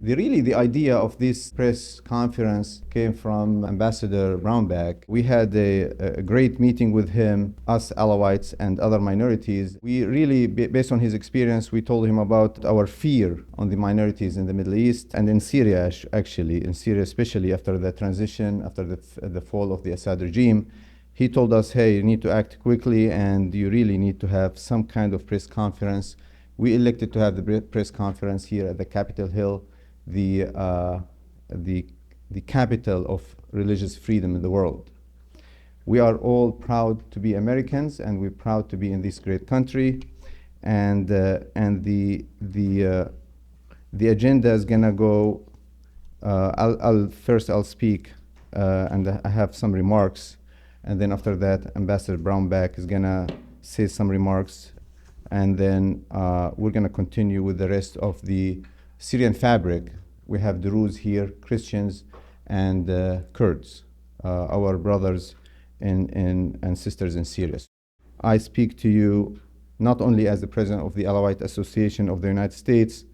The idea of this press conference came from Ambassador Brownback. We had a great meeting with him, us Alawites and other minorities. We really, based on his experience, we told him about our fear on the minorities in the Middle East and in Syria, actually, in Syria especially after the transition, after the fall of the Assad regime. He told us, hey, you need to act quickly and you really need to have some kind of press conference. We elected to have the press conference here at the Capitol Hill, the capital of religious freedom in the world. We are all proud to be Americans, and we're proud to be in this great country. And the agenda is gonna go. I'll speak, and I have some remarks, and then after that, Ambassador Brownback is gonna say some remarks, and then we're gonna continue with the rest of the Syrian fabric. We have Druze here, Christians, and Kurds, our brothers and sisters in Syria. I speak to you not only as the president of the Alawite Association of the United States,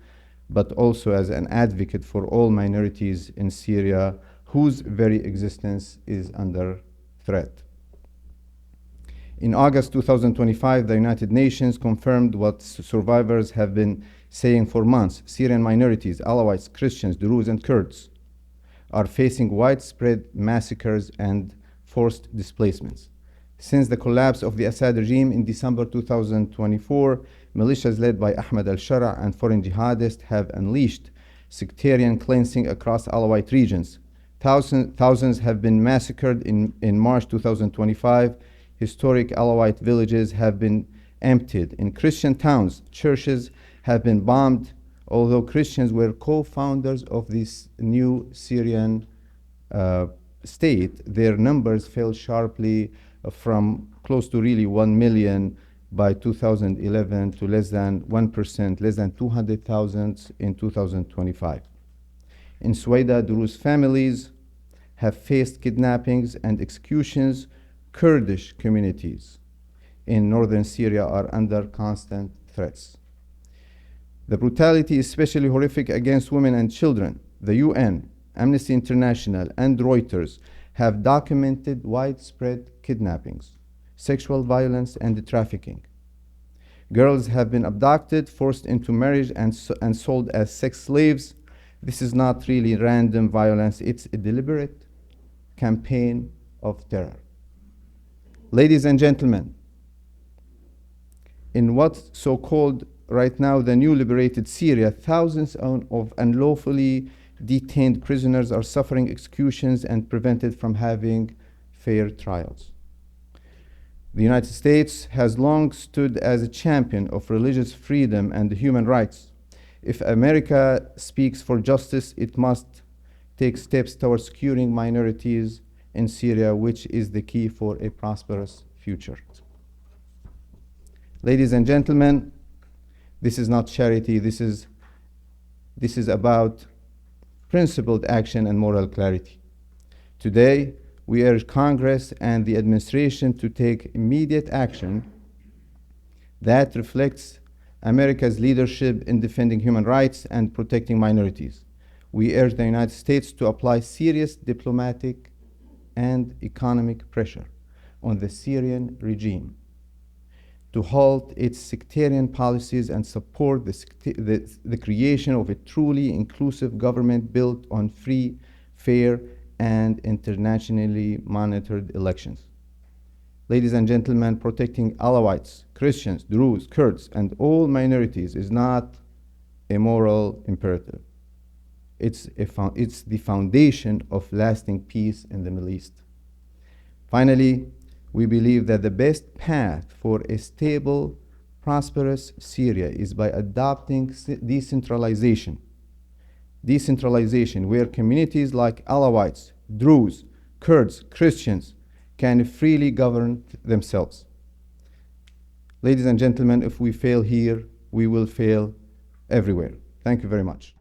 but also as an advocate for all minorities in Syria whose very existence is under threat. In August 2025, the United Nations confirmed what survivors have been saying for months. Syrian minorities, Alawites, Christians, Druze, and Kurds are facing widespread massacres and forced displacements. Since the collapse of the Assad regime in December 2024, militias led by Ahmed al-Sharaa and foreign jihadists have unleashed sectarian cleansing across Alawite regions. Thousands have been massacred in March 2025. Historic Alawite villages have been emptied. In Christian towns, churches have been bombed, although Christians were co-founders of this new Syrian state. Their numbers fell sharply from close to really 1 million by 2011 to less than 1%, less than 200,000 in 2025. In Suwaida, Druze families have faced kidnappings and executions. Kurdish communities in northern Syria are under constant threats. The brutality is especially horrific against women and children. The UN, Amnesty International, and Reuters have documented widespread kidnappings, sexual violence, and trafficking. Girls have been abducted, forced into marriage, and sold as sex slaves. This is not really random violence, it's a deliberate campaign of terror. Ladies and gentlemen, in what's so-called right now the new liberated Syria, thousands of unlawfully detained prisoners are suffering executions and prevented from having fair trials. The United States has long stood as a champion of religious freedom and human rights. If America speaks for justice, it must take steps towards securing minorities in Syria, which is the key for a prosperous future. Ladies and gentlemen, this is not charity. This is about principled action and moral clarity. Today, we urge Congress and the administration to take immediate action that reflects America's leadership in defending human rights and protecting minorities. We urge the United States to apply serious diplomatic and economic pressure on the Syrian regime to halt its sectarian policies and support the creation of a truly inclusive government built on free, fair, and internationally monitored elections. Ladies and gentlemen, protecting Alawites, Christians, Druze, Kurds, and all minorities is not a moral imperative. It's the foundation of lasting peace in the Middle East. Finally, we believe that the best path for a stable, prosperous Syria is by adopting decentralization. Decentralization, where communities like Alawites, Druze, Kurds, Christians can freely govern themselves. Ladies and gentlemen, if we fail here, we will fail everywhere. Thank you very much.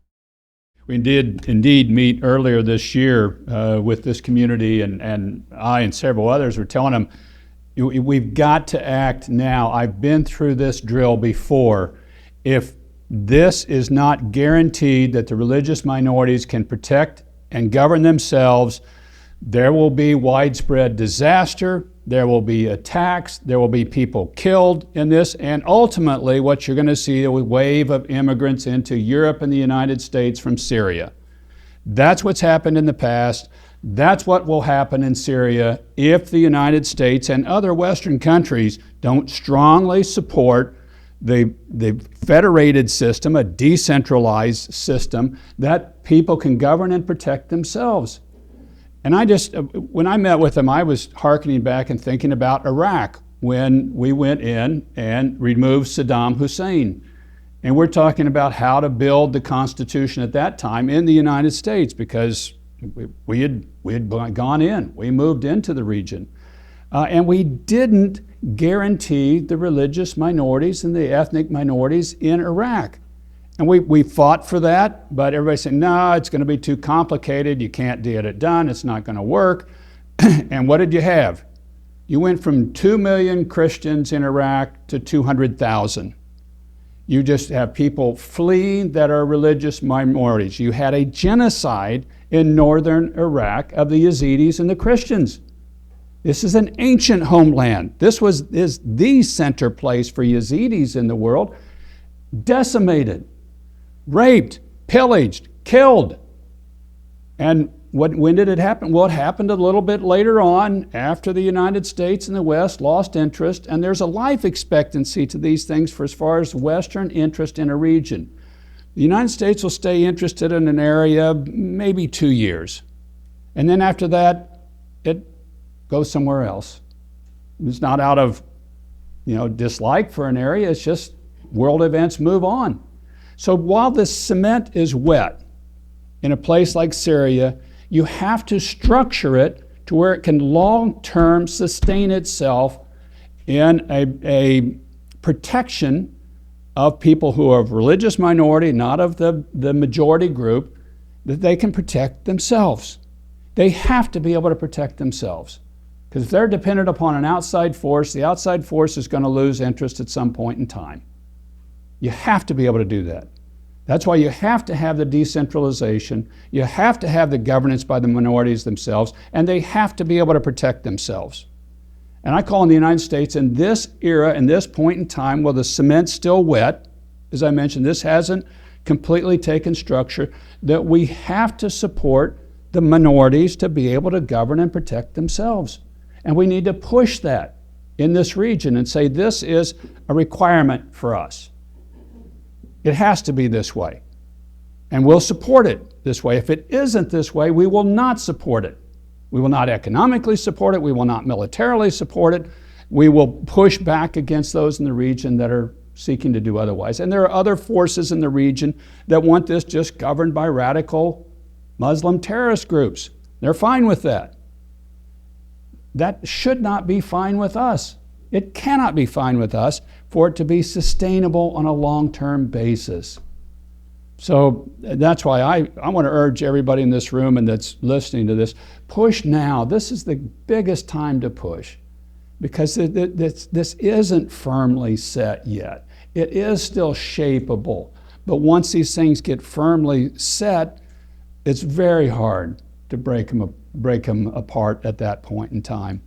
We did indeed meet earlier this year with this community, and I and several others were telling them, we've got to act now. I've been through this drill before. If This is not guaranteed that the religious minorities can protect and govern themselves. There will be widespread disaster, there will be attacks, there will be people killed in this, and ultimately what you're going to see is a wave of immigrants into Europe and the United States from Syria. That's what's happened in the past. That's what will happen in Syria if the United States and other Western countries don't strongly support the federated system, a decentralized system that people can govern and protect themselves. And when I met with them, I was hearkening back and thinking about Iraq when we went in and removed Saddam Hussein. And we're talking about how to build the Constitution at that time in the United States, because we had gone in, we moved into the region. And we didn't guarantee the religious minorities and the ethnic minorities in Iraq. And we fought for that, but everybody said, no, it's going to be too complicated, you can't get it done, it's not going to work. And what did you have? You went from 2 million Christians in Iraq to 200,000. You just have people fleeing that are religious minorities. You had a genocide in northern Iraq of the Yazidis and the Christians. This is an ancient homeland. This is the center place for Yazidis in the world. Decimated, raped, pillaged, killed. And when did it happen? Well, it happened a little bit later on, after the United States and the West lost interest, and there's a life expectancy to these things for as far as Western interest in a region. The United States will stay interested in an area maybe 2 years. And then after that, it goes somewhere else. It's not out of dislike for an area, it's just world events move on. So while the cement is wet in a place like Syria, you have to structure it to where it can long-term sustain itself in a protection of people who are of religious minority, not of the majority group, that they can protect themselves. They have to be able to protect themselves. Because if they're dependent upon an outside force, the outside force is going to lose interest at some point in time. You have to be able to do that. That's why you have to have the decentralization, you have to have the governance by the minorities themselves, and they have to be able to protect themselves. And I call on the United States in this era, in this point in time, while the cement's still wet, as I mentioned, this hasn't completely taken structure, that we have to support the minorities to be able to govern and protect themselves. And we need to push that in this region and say this is a requirement for us. It has to be this way. And we'll support it this way. If it isn't this way, we will not support it. We will not economically support it. We will not militarily support it. We will push back against those in the region that are seeking to do otherwise. And there are other forces in the region that want this just governed by radical Muslim terrorist groups. They're fine with that. That should not be fine with us. It cannot be fine with us for it to be sustainable on a long-term basis. So that's why I want to urge everybody in this room and that's listening to this, push now. This is the biggest time to push, because this isn't firmly set yet. It is still shapeable, but once these things get firmly set, it's very hard to break them apart at that point in time.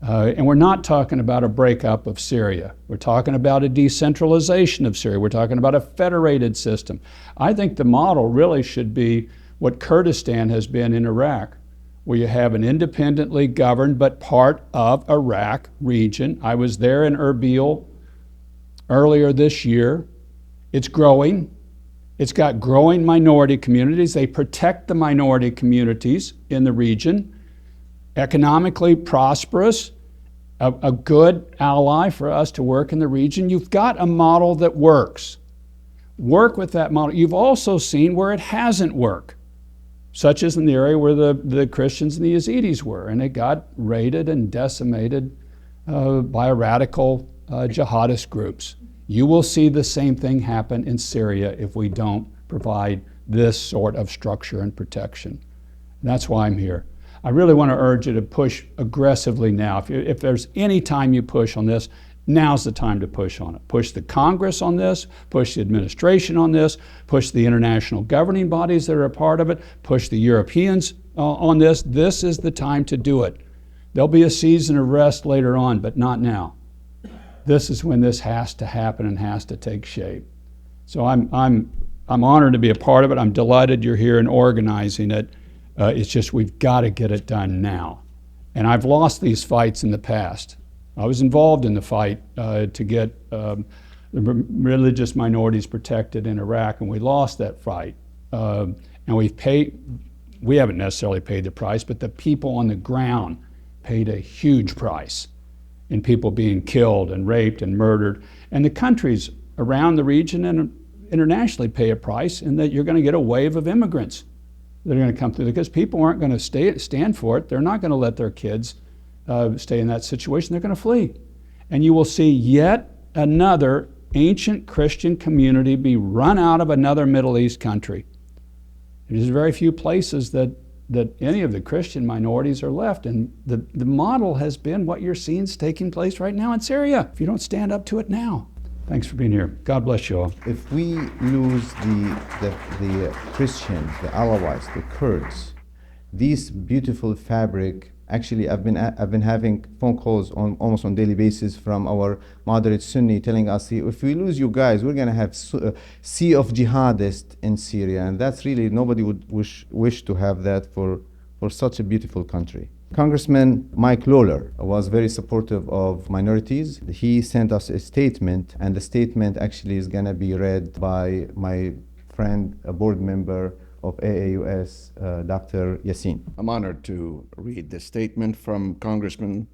And we're not talking about a breakup of Syria. We're talking about a decentralization of Syria. We're talking about a federated system. I think the model really should be what Kurdistan has been in Iraq, where you have an independently governed but part of Iraq region. I was there in Erbil earlier this year. It's growing. It's got growing minority communities. They protect the minority communities in the region. Economically prosperous, a good ally for us to work in the region. You've got a model that works. Work with that model. You've also seen where it hasn't worked, such as in the area where the Christians and the Yazidis were, and it got raided and decimated by radical jihadist groups. You will see the same thing happen in Syria if we don't provide this sort of structure and protection. And that's why I'm here. I really want to urge you to push aggressively now. If there's any time you push on this, Now's the time to push on it. Push the Congress on this, push the administration on this, push the international governing bodies that are a part of it, push the Europeans on this. This is the time to do it. There'll be a season of rest later on, but not now. This is when this has to happen and has to take shape. So I'm honored to be a part of it. I'm delighted you're here and organizing it. It's just we've got to get it done now. And I've lost these fights in the past. I was involved in the fight to get the religious minorities protected in Iraq, and we lost that fight. And we haven't necessarily paid the price, but the people on the ground paid a huge price in people being killed and raped and murdered. And the countries around the region and internationally pay a price, in that you're going to get a wave of immigrants that are going to come through, because people aren't going to stand for it. They're not going to let their kids stay in that situation. They're going to flee. And you will see yet another ancient Christian community be run out of another Middle East country. There's very few places that any of the Christian minorities are left. And the model has been what you're seeing is taking place right now in Syria, if you don't stand up to it now. Thanks for being here. God bless you all. If we lose the Christians, the Alawites, the Kurds, this beautiful fabric. Actually, I've been having phone calls almost on daily basis from our moderate Sunni telling us, if we lose you guys, we're going to have a sea of jihadists in Syria, and that's really, nobody would wish to have that for such a beautiful country. Congressman Mike Lawler was very supportive of minorities. He sent us a statement, and the statement actually is going to be read by my friend, a board member of AAUS, Dr. Yassin. I'm honored to read the statement from Congressman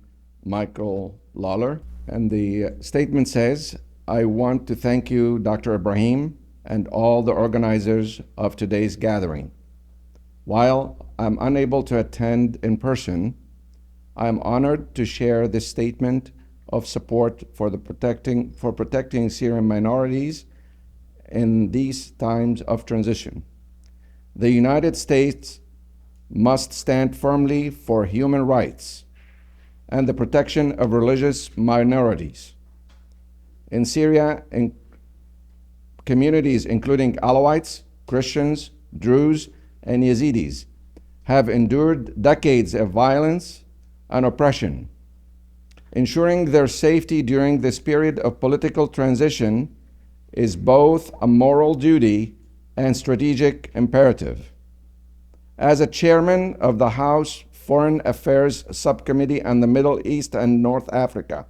Michael Lawler. And the statement says, I want to thank you, Dr. Ibrahim, and all the organizers of today's gathering. While I'm unable to attend in person, I'm honored to share this statement of support for protecting Syrian minorities in these times of transition. The United States must stand firmly for human rights and the protection of religious minorities. In Syria, communities including Alawites, Christians, Druze, and Yazidis have endured decades of violence and oppression. Ensuring their safety during this period of political transition is both a moral duty and strategic imperative. As a chairman of the House Foreign Affairs Subcommittee on the Middle East and North Africa,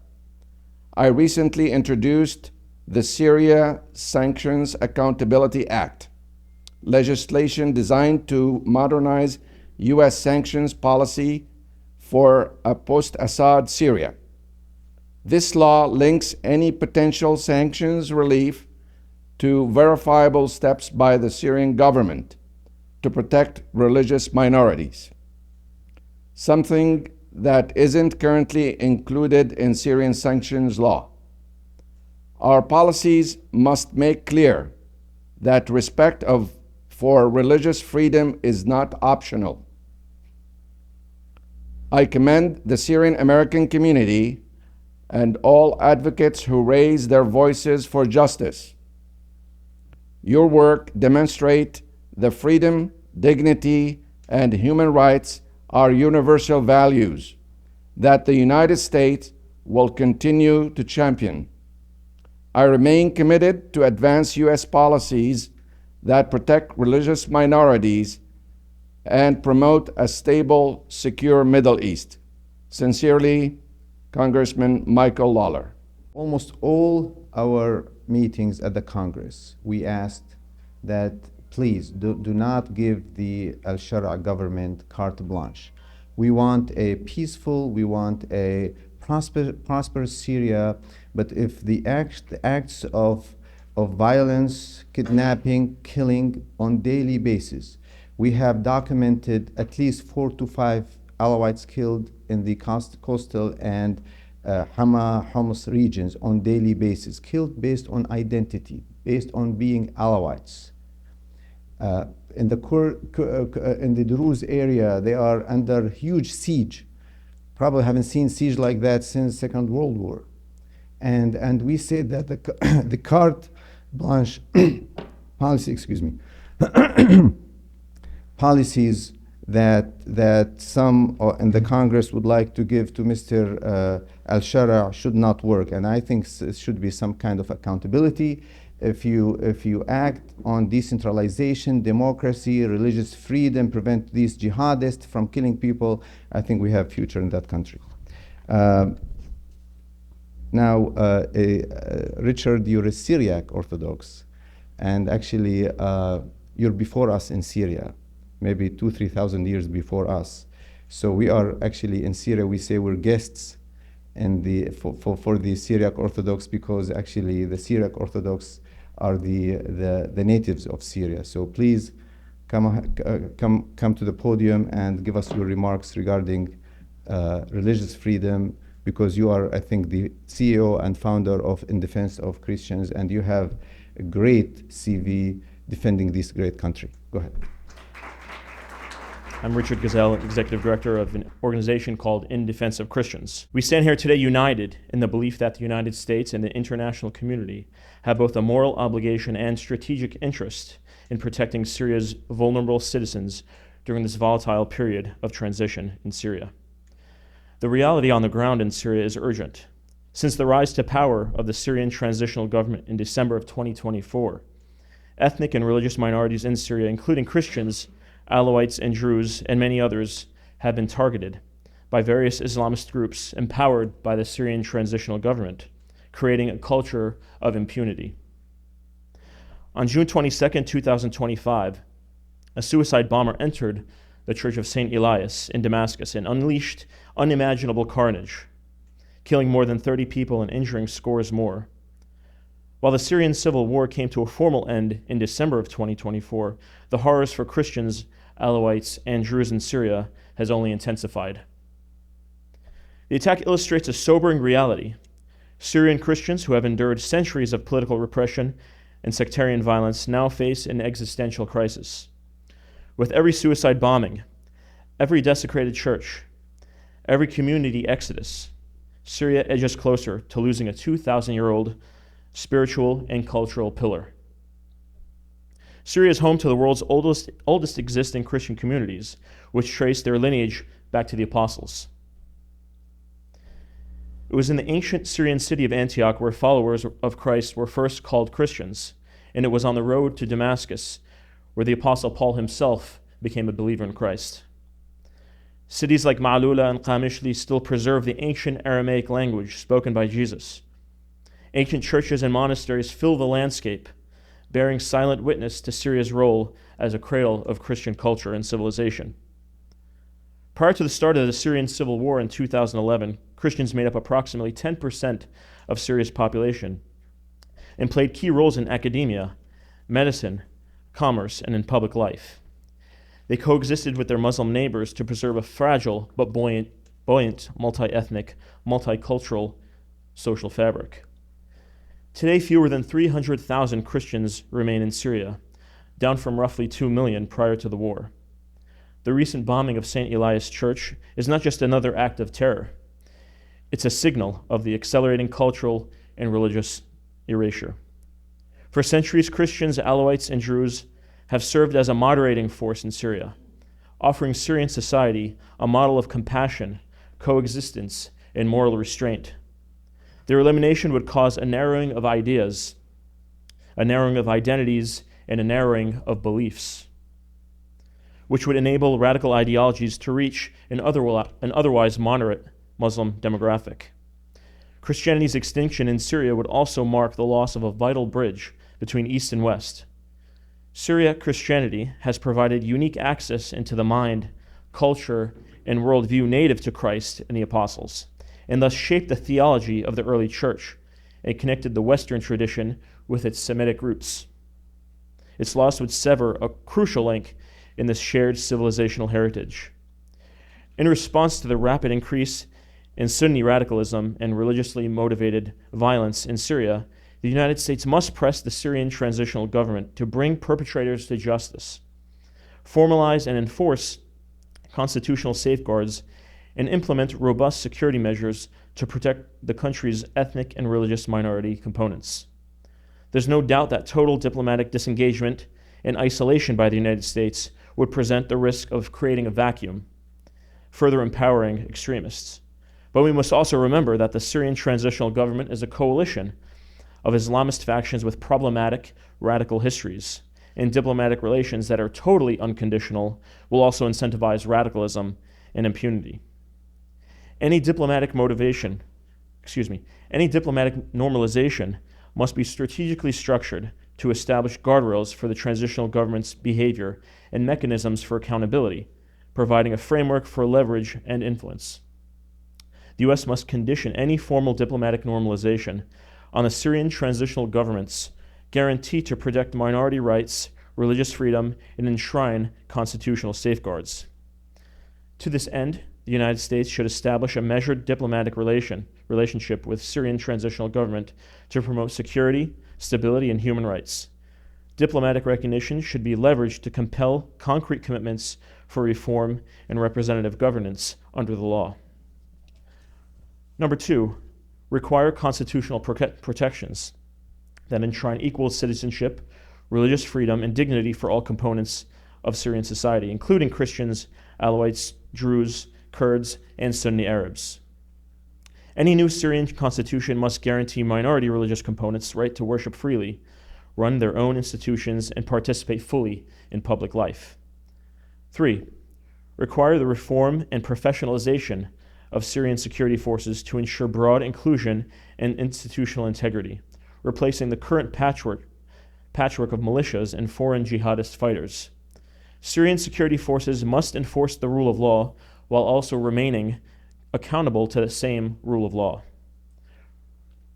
I recently introduced the Syria Sanctions Accountability Act, legislation designed to modernize U.S. sanctions policy for a post-Assad Syria. This law links any potential sanctions relief to verifiable steps by the Syrian government to protect religious minorities, something that isn't currently included in Syrian sanctions law. Our policies must make clear that respect for religious freedom is not optional. I commend the Syrian-American community and all advocates who raise their voices for justice. Your work demonstrates the freedom, dignity, and human rights are universal values that the United States will continue to champion. I remain committed to advance U.S. policies that protect religious minorities and promote a stable, secure Middle East. Sincerely, Congressman Michael Lawler. Almost all our meetings at the Congress, we asked that please do not give the al-Sharaa government carte blanche. We want a peaceful, we want a prosperous Syria, but if the acts of violence, kidnapping, killing on daily basis, we have documented at least 4 to 5 Alawites killed in the coastal and Hama, Homs regions on daily basis, killed based on identity, based on being Alawites. In the Druze area, they are under huge siege. Probably haven't seen siege like that since Second World War. And we said that the carte blanche policy, excuse me, policies that some in the Congress would like to give to Mr. Al-Sharaa should not work. And I think it should be some kind of accountability. If you act on decentralization, democracy, religious freedom, prevent these jihadists from killing people, I think we have future in that country. Now, Richard, you're a Syriac Orthodox, and actually you're before us in Syria, maybe 2,000-3,000 years before us. So we are actually in Syria, we say we're guests in for the Syriac Orthodox, because actually the Syriac Orthodox are the natives of Syria. So please come to the podium and give us your remarks regarding religious freedom, because you are, I think, the CEO and founder of In Defense of Christians, and you have a great CV defending this great country. Go ahead. I'm Richard Gazelle, Executive Director of an organization called In Defense of Christians. We stand here today united in the belief that the United States and the international community have both a moral obligation and strategic interest in protecting Syria's vulnerable citizens during this volatile period of transition in Syria. The reality on the ground in Syria is urgent. Since the rise to power of the Syrian transitional government in December of 2024, ethnic and religious minorities in Syria, including Christians, Alawites and Druze, and many others, have been targeted by various Islamist groups empowered by the Syrian transitional government, creating a culture of impunity. On June 22, 2025, a suicide bomber entered the Church of St. Elias in Damascus and unleashed unimaginable carnage, killing more than 30 people and injuring scores more. While the Syrian civil war came to a formal end in December of 2024, the horrors for Christians, Alawites, and Druze in Syria has only intensified. The attack illustrates a sobering reality. Syrian Christians who have endured centuries of political repression and sectarian violence now face an existential crisis. With every suicide bombing, every desecrated church, every community exodus, Syria edges closer to losing a 2,000-year-old spiritual and cultural pillar. Syria is home to the world's oldest existing Christian communities, which trace their lineage back to the apostles. It was in the ancient Syrian city of Antioch where followers of Christ were first called Christians, and it was on the road to Damascus where the apostle Paul himself became a believer in Christ. Cities like Ma'lula and Qamishli still preserve the ancient Aramaic language spoken by Jesus. Ancient churches and monasteries fill the landscape, bearing silent witness to Syria's role as a cradle of Christian culture and civilization. Prior to the start of the Syrian civil war in 2011, Christians made up approximately 10% of Syria's population and played key roles in academia, medicine, commerce, and in public life. They coexisted with their Muslim neighbors to preserve a fragile but buoyant multi-ethnic, multicultural social fabric. Today, fewer than 300,000 Christians remain in Syria, down from roughly 2 million prior to the war. The recent bombing of St. Elias Church is not just another act of terror. It's a signal of the accelerating cultural and religious erasure. For centuries, Christians, Alawites, and Druze have served as a moderating force in Syria, offering Syrian society a model of compassion, coexistence, and moral restraint. Their elimination would cause a narrowing of ideas, a narrowing of identities, and a narrowing of beliefs, which would enable radical ideologies to reach an otherwise moderate Muslim demographic. Christianity's extinction in Syria would also mark the loss of a vital bridge between East and West. Syriac Christianity has provided unique access into the mind, culture, and worldview native to Christ and the apostles, and thus shaped the theology of the early church and connected the Western tradition with its Semitic roots. Its loss would sever a crucial link in this shared civilizational heritage. In response to the rapid increase in Sunni radicalism and religiously motivated violence in Syria, the United States must press the Syrian transitional government to bring perpetrators to justice, formalize and enforce constitutional safeguards, and implement robust security measures to protect the country's ethnic and religious minority components. There's no doubt that total diplomatic disengagement and isolation by the United States would present the risk of creating a vacuum, further empowering extremists. But we must also remember that the Syrian transitional government is a coalition of Islamist factions with problematic radical histories, and diplomatic relations that are totally unconditional will also incentivize radicalism and impunity. Any diplomatic normalization must be strategically structured to establish guardrails for the transitional government's behavior and mechanisms for accountability, providing a framework for leverage and influence. The U.S. must condition any formal diplomatic normalization on the Syrian transitional government's guarantee to protect minority rights, religious freedom, and enshrine constitutional safeguards. To this end, the United States should establish a measured diplomatic relationship with Syrian transitional government to promote security, stability, and human rights. Diplomatic recognition should be leveraged to compel concrete commitments for reform and representative governance under the law. Number 2, require constitutional protections that enshrine equal citizenship, religious freedom, and dignity for all components of Syrian society, including Christians, Alawites, Druze, Kurds, and Sunni Arabs. Any new Syrian constitution must guarantee minority religious components the right to worship freely, run their own institutions, and participate fully in public life. 3, require the reform and professionalization of Syrian security forces to ensure broad inclusion and institutional integrity, replacing the current patchwork of militias and foreign jihadist fighters. Syrian security forces must enforce the rule of law while also remaining accountable to the same rule of law.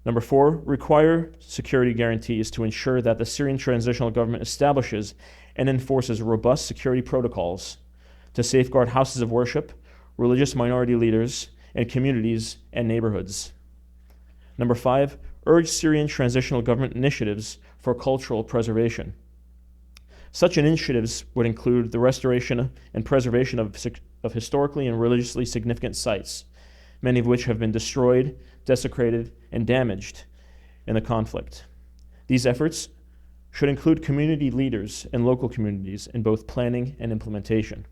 Number 4, require security guarantees to ensure that the Syrian transitional government establishes and enforces robust security protocols to safeguard houses of worship, religious minority leaders, and communities and neighborhoods. Number 5, urge Syrian transitional government initiatives for cultural preservation. Such initiatives would include the restoration and preservation of historically and religiously significant sites, many of which have been destroyed, desecrated, and damaged in the conflict. These efforts should include community leaders and local communities in both planning and implementation.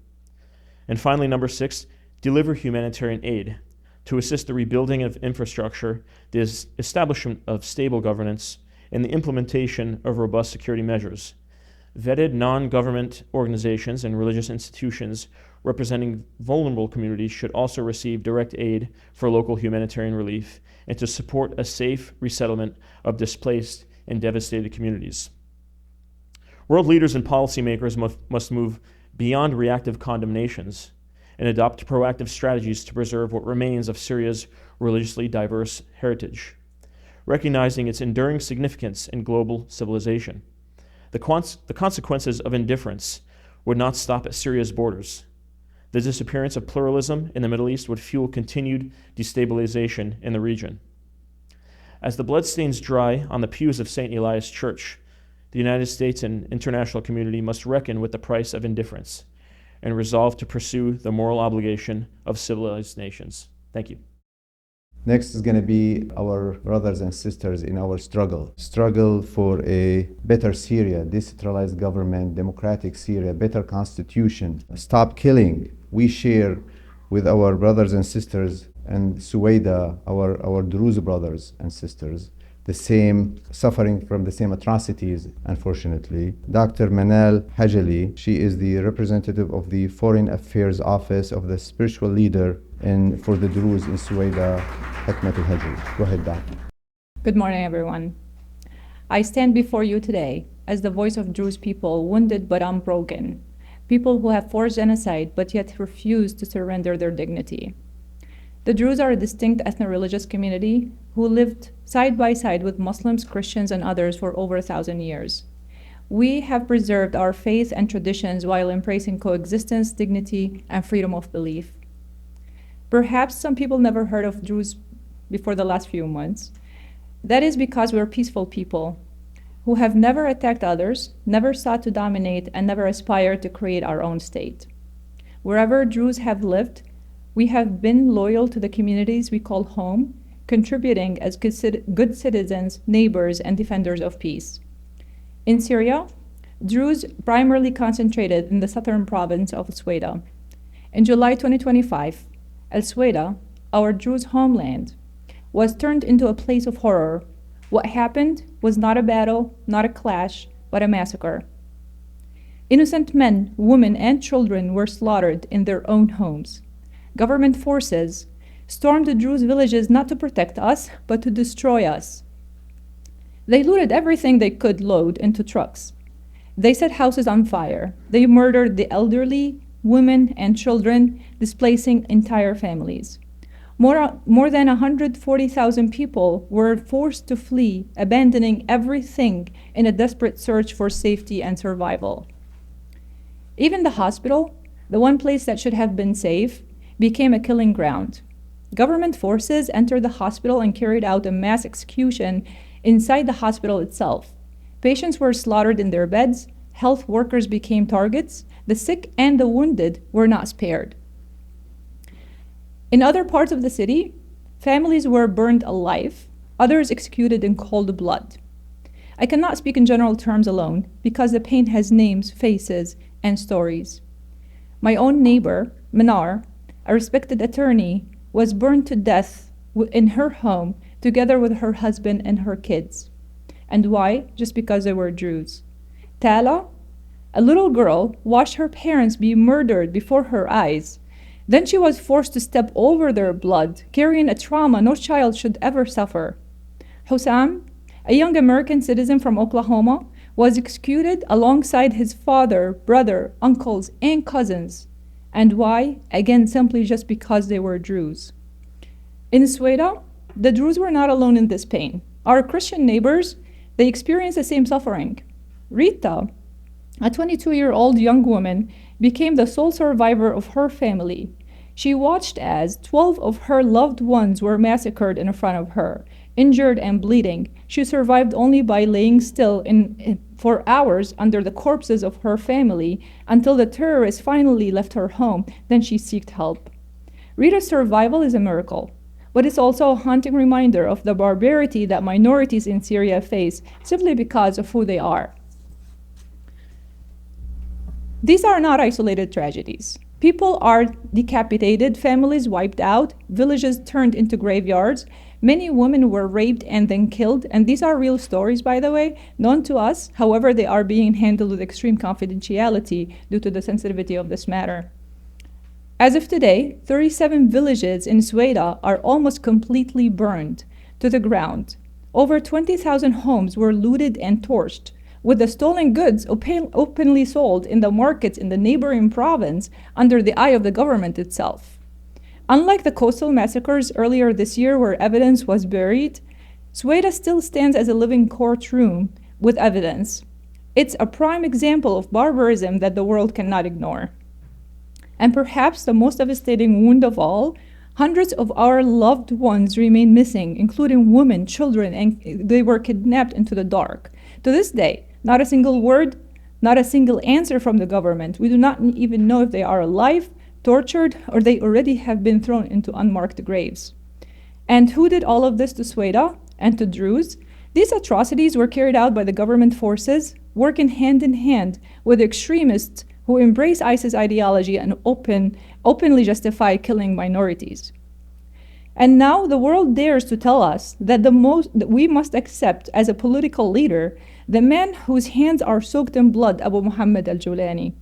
And finally, number 6, deliver humanitarian aid to assist the rebuilding of infrastructure, the establishment of stable governance, and the implementation of robust security measures. Vetted non-government organizations and religious institutions representing vulnerable communities should also receive direct aid for local humanitarian relief and to support a safe resettlement of displaced and devastated communities. World leaders and policymakers must move beyond reactive condemnations and adopt proactive strategies to preserve what remains of Syria's religiously diverse heritage, recognizing its enduring significance in global civilization. The consequences of indifference would not stop at Syria's borders. The disappearance of pluralism in the Middle East would fuel continued destabilization in the region. As the bloodstains dry on the pews of St. Elias Church, the United States and international community must reckon with the price of indifference and resolve to pursue the moral obligation of civilized nations. Thank you. Next is going to be our brothers and sisters in our struggle for a better Syria, decentralized government, democratic Syria, better constitution, stop killing. We share with our brothers and sisters and Suwaida, our Druze brothers and sisters, the same suffering from the same atrocities, unfortunately. Dr. Manal Hajali, she is the representative of the Foreign Affairs Office of the spiritual leader for the Druze in Suwaida, Hikmat al-Hajri. Go ahead, Doctor. Good morning, everyone. I stand before you today as the voice of Druze people, wounded but unbroken, people who have forced genocide but yet refuse to surrender their dignity. The Druze are a distinct ethno-religious community who lived side by side with Muslims, Christians, and others for over 1,000 years. We have preserved our faith and traditions while embracing coexistence, dignity, and freedom of belief. Perhaps some people never heard of Druze before the last few months. That is because we're peaceful people who have never attacked others, never sought to dominate, and never aspired to create our own state. Wherever Druze have lived, We have been loyal to the communities we call home, contributing as good citizens, neighbors, and defenders of peace. In Syria, Druze primarily concentrated in the southern province of Sweda. In July 2025, Sweda, our Druze homeland, was turned into a place of horror. What happened was not a battle, not a clash, but a massacre. Innocent men, women, and children were slaughtered in their own homes. Government forces stormed the Druze villages not to protect us, but to destroy us. They looted everything they could load into trucks. They set houses on fire. They murdered the elderly, women, and children, displacing entire families. More than 140,000 people were forced to flee, abandoning everything in a desperate search for safety and survival. Even the hospital, the one place that should have been safe, became a killing ground. Government forces entered the hospital and carried out a mass execution inside the hospital itself. Patients were slaughtered in their beds, health workers became targets, the sick and the wounded were not spared. In other parts of the city, families were burned alive, others executed in cold blood. I cannot speak in general terms alone because the pain has names, faces, and stories. My own neighbor, Manar, a respected attorney, was burned to death in her home together with her husband and her kids. And why? Just because they were Druze. Tala, a little girl, watched her parents be murdered before her eyes. Then she was forced to step over their blood, carrying a trauma no child should ever suffer. Hussam, a young American citizen from Oklahoma, was executed alongside his father, brother, uncles, and cousins. And why? Again, simply just because they were Druze. In Sweda, the Druze were not alone in this pain. Our Christian neighbors, they experienced the same suffering. Rita, a 22-year-old young woman, became the sole survivor of her family. She watched as 12 of her loved ones were massacred in front of her. Injured and bleeding, she survived only by laying still for hours under the corpses of her family until the terrorists finally left her home. Then she sought help. Rita's survival is a miracle, but it's also a haunting reminder of the barbarity that minorities in Syria face simply because of who they are. These are not isolated tragedies. People are decapitated, families wiped out, villages turned into graveyards. Many women were raped and then killed, and these are real stories, by the way, known to us. However, they are being handled with extreme confidentiality due to the sensitivity of this matter. As of today, 37 villages in Sweda are almost completely burned to the ground. Over 20,000 homes were looted and torched, with the stolen goods openly sold in the markets in the neighboring province under the eye of the government itself. Unlike the coastal massacres earlier this year where evidence was buried, Sweda still stands as a living courtroom with evidence. It's a prime example of barbarism that the world cannot ignore. And perhaps the most devastating wound of all, hundreds of our loved ones remain missing, including women, children, and they were kidnapped into the dark. To this day, not a single word, not a single answer from the government. We do not even know if they are alive, tortured, or they already have been thrown into unmarked graves. And who did all of this to Sweda and to Druze? These atrocities were carried out by the government forces, working hand in hand with extremists who embrace ISIS ideology and openly justify killing minorities. And now the world dares to tell us that that we must accept as a political leader the man whose hands are soaked in blood, Abu Muhammad al-Jolani.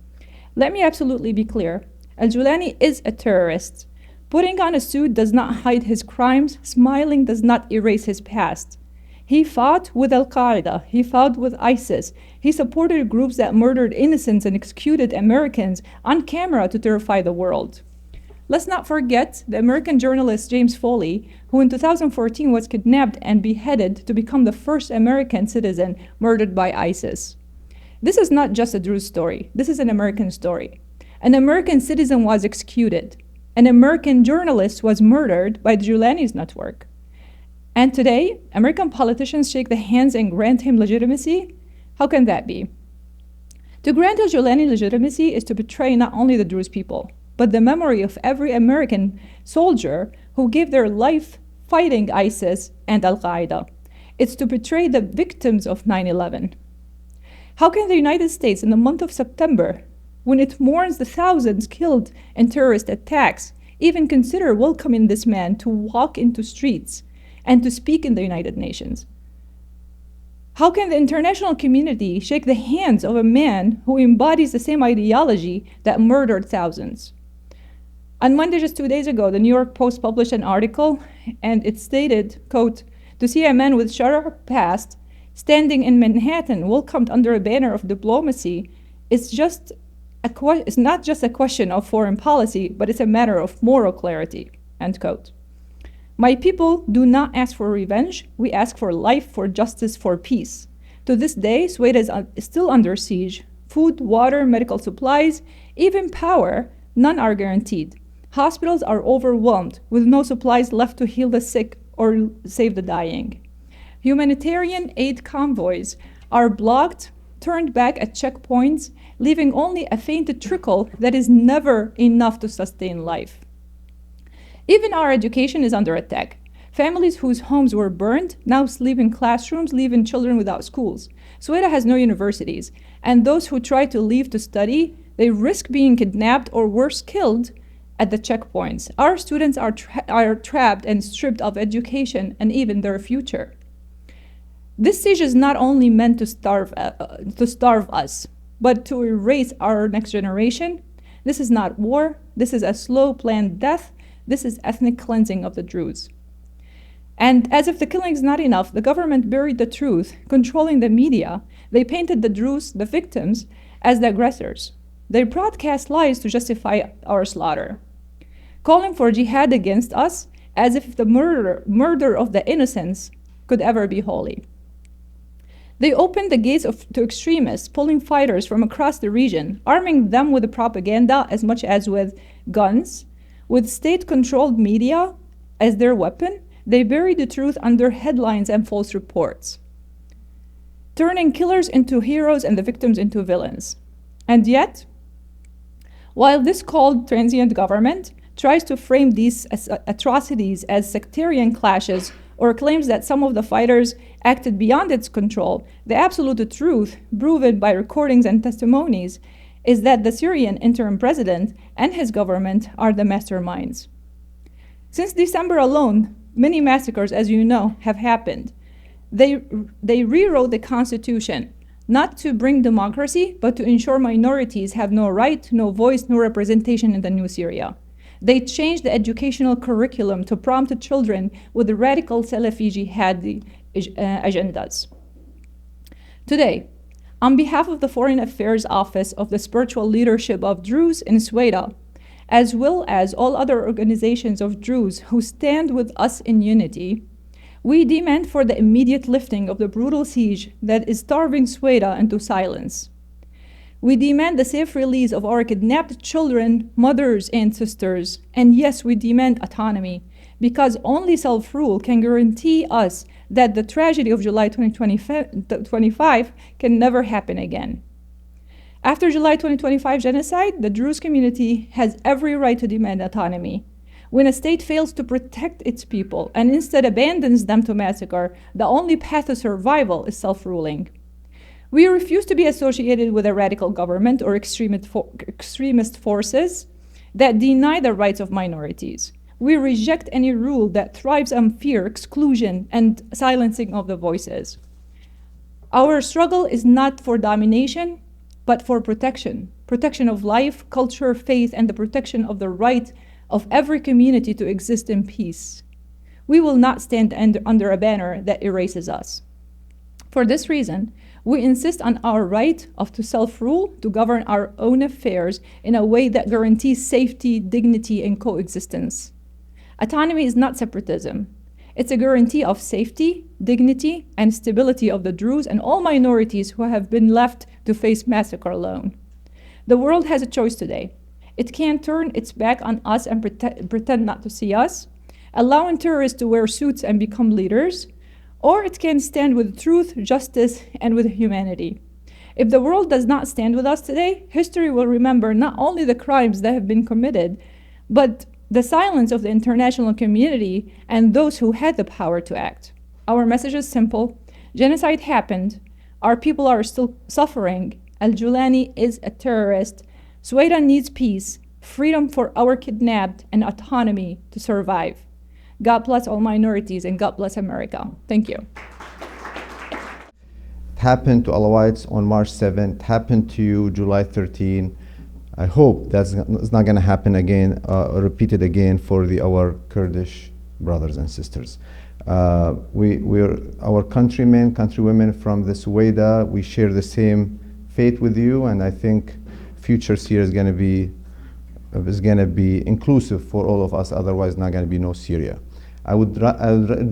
Let me absolutely be clear. Al-Jolani is a terrorist. Putting on a suit does not hide his crimes. Smiling does not erase his past. He fought with Al-Qaeda. He fought with ISIS. He supported groups that murdered innocents and executed Americans on camera to terrify the world. Let's not forget the American journalist James Foley, who in 2014 was kidnapped and beheaded to become the first American citizen murdered by ISIS. This is not just a Druze story. This is an American story. An American citizen was executed. An American journalist was murdered by the Jolani's network. And today, American politicians shake the hands and grant him legitimacy? How can that be? To grant al-Jolani legitimacy is to betray not only the Druze people, but the memory of every American soldier who gave their life fighting ISIS and al-Qaeda. It's to betray the victims of 9/11. How can the United States, in the month of September, when it mourns the thousands killed in terrorist attacks, even consider welcoming this man to walk into streets and to speak in the United Nations? How can the international community shake the hands of a man who embodies the same ideology that murdered thousands? On Monday, just 2 days ago, the New York Post published an article, and it stated, quote, "To see a man with Sharaa past standing in Manhattan welcomed under a banner of diplomacy is it's not just a question of foreign policy, but it's a matter of moral clarity," end quote. "My people do not ask for revenge. We ask for life, for justice, for peace. To this day, Sweden is still under siege. Food, water, medical supplies, even power, none are guaranteed. Hospitals are overwhelmed with no supplies left to heal the sick or save the dying. Humanitarian aid convoys are blocked, turned back at checkpoints, leaving only a faint trickle that is never enough to sustain life. Even our education is under attack. Families whose homes were burned now sleep in classrooms, leaving children without schools. Sweden has no universities, and those who try to leave to study, they risk being kidnapped or worse, killed at the checkpoints. Our students are trapped and stripped of education and even their future. This siege is not only meant to starve us, but to erase our next generation. This is not war. This is a slow, planned death. This is ethnic cleansing of the Druze. And as if the killing is not enough, the government buried the truth, controlling the media. They painted the Druze, the victims, as the aggressors. They broadcast lies to justify our slaughter, calling for jihad against us as if the murder of the innocents could ever be holy. They opened the gates to extremists, pulling fighters from across the region, arming them with propaganda as much as with guns. With state-controlled media as their weapon, they buried the truth under headlines and false reports, turning killers into heroes and the victims into villains. And yet, while this called transient government tries to frame these atrocities as sectarian clashes or claims that some of the fighters acted beyond its control, the absolute truth, proven by recordings and testimonies, is that the Syrian interim president and his government are the masterminds. Since December alone, many massacres, as you know, have happened. They rewrote the constitution, not to bring democracy, but to ensure minorities have no right, no voice, no representation in the new Syria. They changed the educational curriculum to prompt children with the radical Salafi jihadi agendas. Today, on behalf of the Foreign Affairs Office of the Spiritual Leadership of Druze in Sweden, as well as all other organizations of Druze who stand with us in unity, we demand for the immediate lifting of the brutal siege that is starving Sweden into silence. We demand the safe release of our kidnapped children, mothers, and sisters. And yes, we demand autonomy, because only self-rule can guarantee us that the tragedy of July 2025 can never happen again. After July 2025 genocide, the Druze community has every right to demand autonomy. When a state fails to protect its people and instead abandons them to massacre, the only path to survival is self-ruling. We refuse to be associated with a radical government or extremist forces that deny the rights of minorities. We reject any rule that thrives on fear, exclusion, and silencing of the voices. Our struggle is not for domination, but for protection. Protection of life, culture, faith, and the protection of the right of every community to exist in peace. We will not stand under a banner that erases us. For this reason, we insist on our right to self-rule, to govern our own affairs in a way that guarantees safety, dignity, and coexistence. Autonomy is not separatism. It's a guarantee of safety, dignity, and stability of the Druze and all minorities who have been left to face massacre alone. The world has a choice today. It can turn its back on us and pretend not to see us, allowing terrorists to wear suits and become leaders, or it can stand with truth, justice, and with humanity. If the world does not stand with us today, history will remember not only the crimes that have been committed, but the silence of the international community and those who had the power to act. Our message is simple. Genocide happened. Our people are still suffering. Al-Jolani is a terrorist. Sweden needs peace, freedom for our kidnapped, and autonomy to survive. God bless all minorities, and God bless America. Thank you. It happened to Alawites on March 7th, happened to you July 13. I hope that's not going to happen again, or repeated again for our Kurdish brothers and sisters. We're our countrymen, countrywomen from the Suwaida. We share the same faith with you, and I think future Syria is going to be inclusive for all of us. Otherwise, not going to be no Syria. I would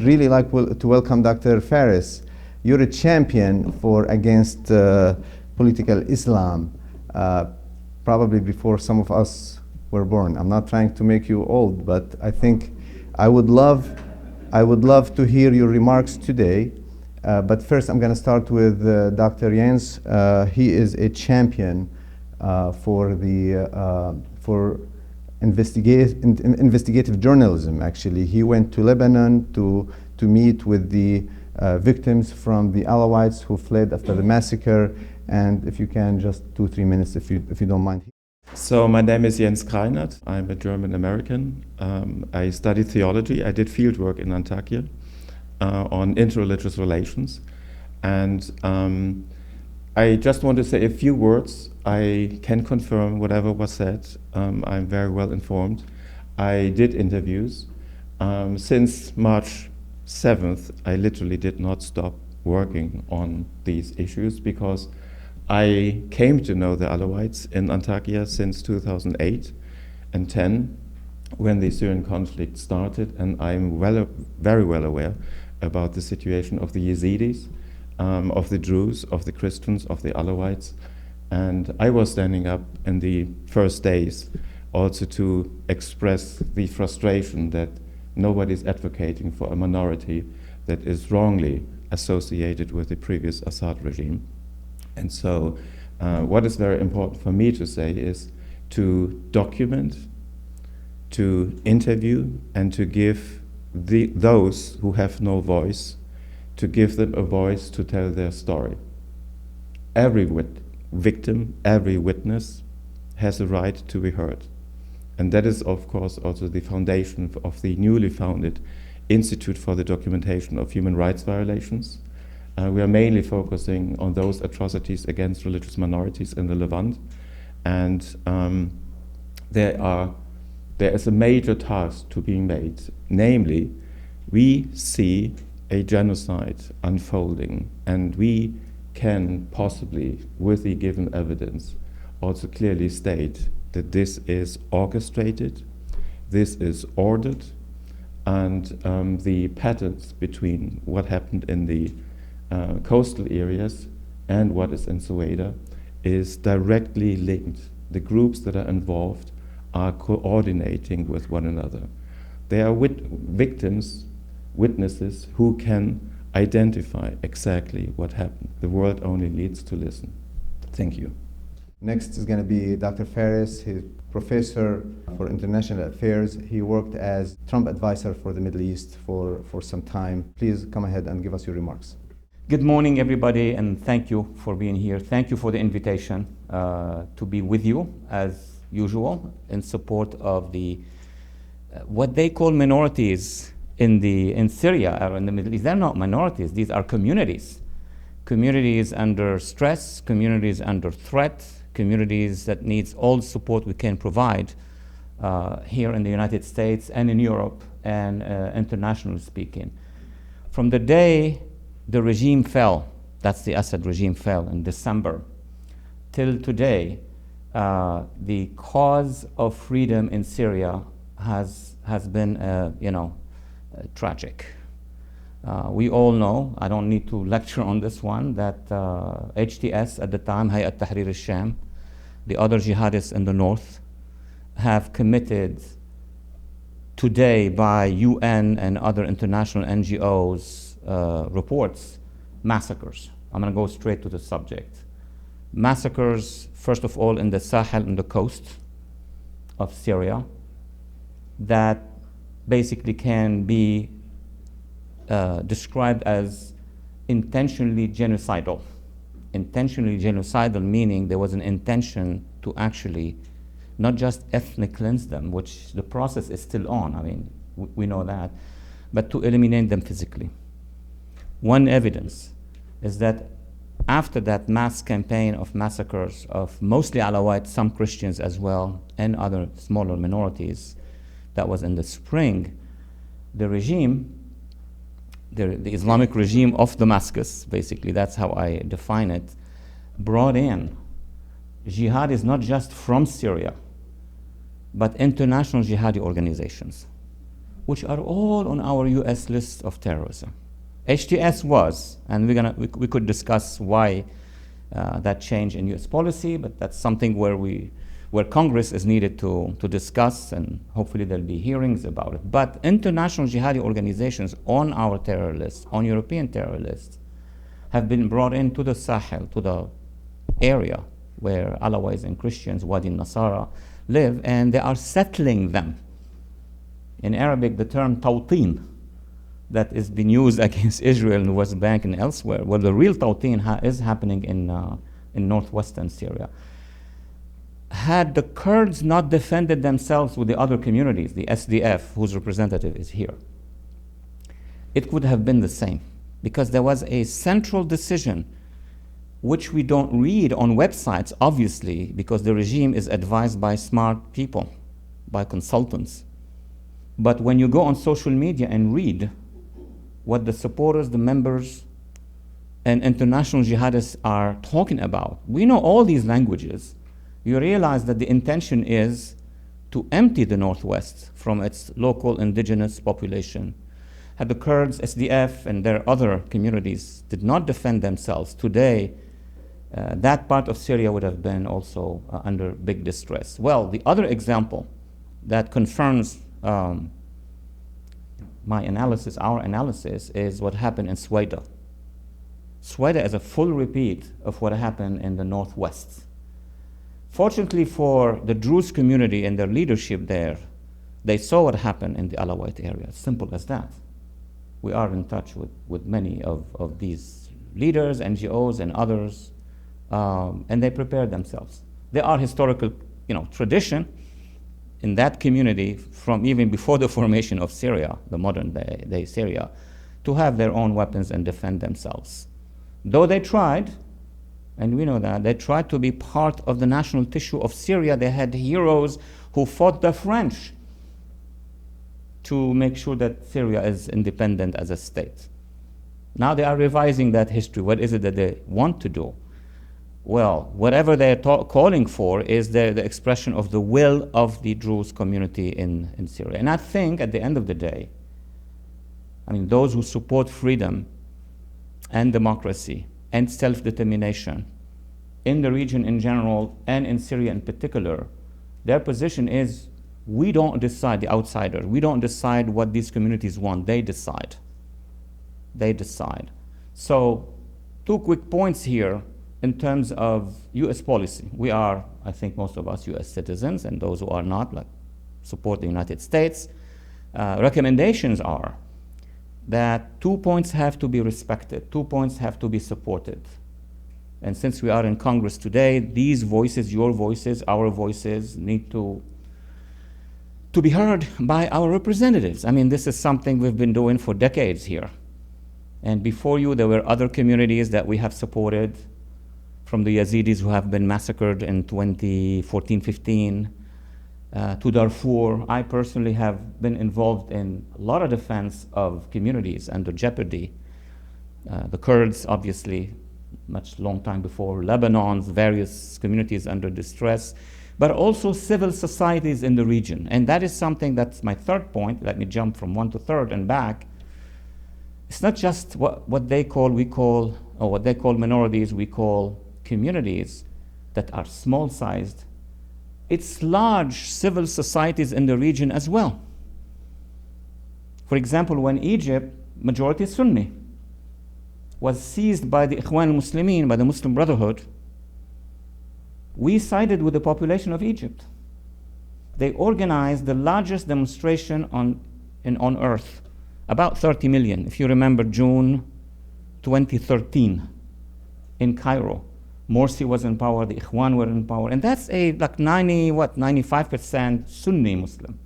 really like to welcome Dr. Phares. You're a champion against political Islam, probably before some of us were born. I'm not trying to make you old, but I think I would love to hear your remarks today. But first, I'm going to start with Dr. Jens. He is a champion for investigative journalism. Actually, he went to Lebanon to meet with the victims from the Alawites who fled after the massacre. And if you can, just 2-3 minutes, if you don't mind. So my name is Jens Kreinert. I'm a German-American. I studied theology. I did field work in Antakya on interreligious relations. And I just want to say a few words. I can confirm whatever was said. I'm very well informed. I did interviews. Since March 7th, I literally did not stop working on these issues because I came to know the Alawites in Antakya since 2008 and 10 when the Syrian conflict started, and I'm very well aware about the situation of the Yazidis, of the Druze, of the Christians, of the Alawites. And I was standing up in the first days also to express the frustration that nobody's advocating for a minority that is wrongly associated with the previous Assad regime. And so what is very important for me to say is to document, to interview, and to give those who have no voice, to give them a voice to tell their story. Every victim, every witness has a right to be heard. And that is, of course, also the foundation of the newly founded Institute for the Documentation of Human Rights Violations. We are mainly focusing on those atrocities against religious minorities in the Levant. And there is a major task to be made. Namely, we see a genocide unfolding, and we can possibly, with the given evidence, also clearly state that this is orchestrated, this is ordered, and the patterns between what happened in the coastal areas and what is in Suwaida is directly linked. The groups that are involved are coordinating with one another. They are victims, witnesses who can identify exactly what happened. The world only needs to listen. Thank you. Next is going to be Dr. Phares. He's professor for international affairs. He worked as Trump advisor for the Middle East for some time. Please come ahead and give us your remarks. Good morning, everybody, and thank you for being here. Thank you for the invitation to be with you, as usual, in support of the what they call minorities in Syria or in the Middle East. They're not minorities. These are communities. Communities under stress, communities under threat, communities that needs all the support we can provide here in the United States and in Europe and internationally speaking. From the day the regime fell, that's the Assad regime fell in December, till today, the cause of freedom in Syria has been, tragic. We all know, I don't need to lecture on this one, that HTS at the time, Hayat Tahrir al-Sham, the other jihadists in the north, have committed today by UN and other international NGOs reports, massacres. I'm going to go straight to the subject. massacres, first of all, in the Sahel, on the coast of Syria, that basically can be described as intentionally genocidal. Intentionally genocidal meaning there was an intention to actually not just ethnic cleanse them, which the process is still on, I mean, we know that, but to eliminate them physically. One evidence is that after that mass campaign of massacres of mostly Alawites, some Christians as well, and other smaller minorities, that was in the spring, the regime, the Islamic regime of Damascus, basically, that's how I define it, brought in jihadis not just from Syria, but international jihadi organizations, which are all on our US list of terrorism. HTS was, and we could discuss why that change in US policy, but that's something where Congress is needed to discuss, and hopefully there'll be hearings about it. But international jihadi organizations on our terror list, on European terror lists, have been brought into the Sahel, to the area where Alawites and Christians, Wadi Nasara, live, and they are settling them. In Arabic, the term tawteen, that is being used against Israel in the West Bank and elsewhere, well, the real tawteen is happening in northwestern Syria. Had the Kurds not defended themselves with the other communities, the SDF, whose representative is here, it would have been the same, because there was a central decision which we don't read on websites, obviously, because the regime is advised by smart people, by consultants. But when you go on social media and read what the supporters, the members, and international jihadists are talking about, we know all these languages. You realize that the intention is to empty the Northwest from its local indigenous population. Had the Kurds, SDF, and their other communities did not defend themselves, today that part of Syria would have been also under big distress. Well, the other example that confirms my analysis, our analysis, is what happened in Sweden. Sweden is a full repeat of what happened in the Northwest. Fortunately for the Druze community and their leadership there, they saw what happened in the Alawite area. Simple as that. We are in touch with many of these leaders, NGOs, and others, and they prepared themselves. There are historical, tradition in that community from even before the formation of Syria, the modern day Syria, to have their own weapons and defend themselves. Though they tried, and we know that, they tried to be part of the national tissue of Syria. They had heroes who fought the French to make sure that Syria is independent as a state. Now they are revising that history. What is it that they want to do? Well, whatever they're calling for is the expression of the will of the Druze community in Syria. And I think at the end of the day, those who support freedom and democracy and self-determination in the region in general and in Syria in particular, their position is, we don't decide, the outsiders, we don't decide what these communities want, they decide. They decide. So, 2 quick points here in terms of US policy. We are, I think most of us, US citizens, and those who are not, support the United States. Recommendations are that 2 points have to be respected, 2 points have to be supported. And since we are in Congress today, these voices, your voices, our voices, need to be heard by our representatives. This is something we've been doing for decades here. And before you, there were other communities that we have supported, from the Yazidis who have been massacred in 2014-15, to Darfur. I personally have been involved in a lot of defense of communities under jeopardy. The Kurds, obviously, much long time before, Lebanon's various communities under distress, but also civil societies in the region. And that is something that's my third point. Let me jump from 1 to 3rd and back. It's not just what they call minorities, we call communities that are small-sized. It's large civil societies in the region as well. For example, when Egypt, majority Sunni, was seized by the Ikhwan al-Muslimin, by the Muslim Brotherhood, we sided with the population of Egypt. They organized the largest demonstration on earth, about 30 million. If you remember June 2013 in Cairo, Morsi was in power, the Ikhwan were in power, and that's a like 95% Sunni Muslim.